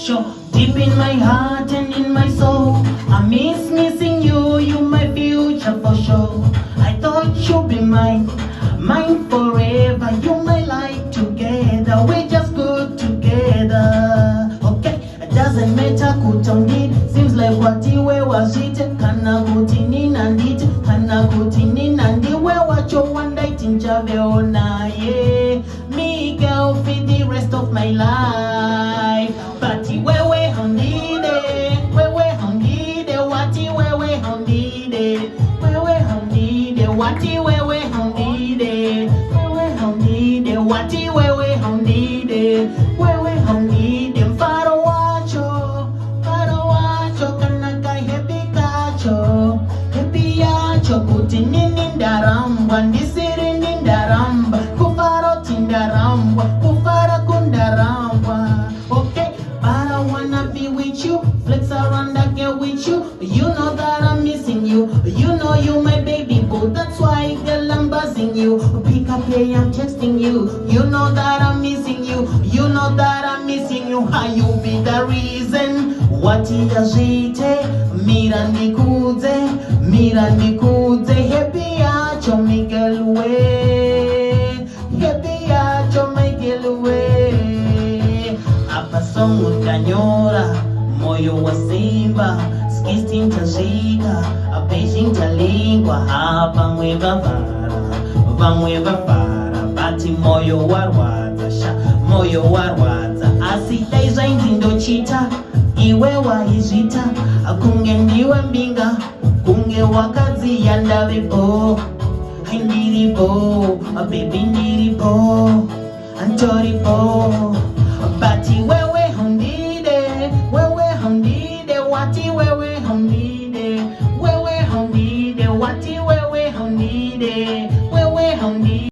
Sure, deep in my heart and in my soul, I miss missing you, you my future for sure. I thought you'd be mine, mine forever. You my life together, we just good together. Okay, it doesn't matter kutondit, seems like what you were was it. Kana kutini nandit, kana kutini nandi we wacho one night in Javeona, yeah. Me girl for the rest of my life. But wewe hondide, wewe hondide, wati wewe hondide, wewe hondide, wati wewe hondide, wewe hondide, wati wewe hondide, wewe hondide, mfaro wacho, kanaka hebi kacho, hebi yacho, kuti nini ndaramba, ndisiri nindaramba, kufaro tindaramba, kufara kundaramba. Okay, but I wanna be with you, flex around that girl with you. You know that I'm missing you, you know you my baby boo. That's why girl I'm buzzing you. Pick up here, I'm texting you. You know that I'm missing you, you know that I'm missing you. How you be the reason? What yazite? Mira nikuze, happy acho Miguel way, happy acho Miguel way. Apasong utanyora, moyo wa simba, skistin tashika, a beijing talingwa, hapa vamwe vafara, bati moyo warwaza, moyo warwaza, asitaiza indochita, iwe waizita, akunge ndiwe mbinga, kunge wakazi yandavipo, ndiripo, baby ndiripo, antoripo, bati wewe hondide, wati wewe hondide, wati wewe hondide.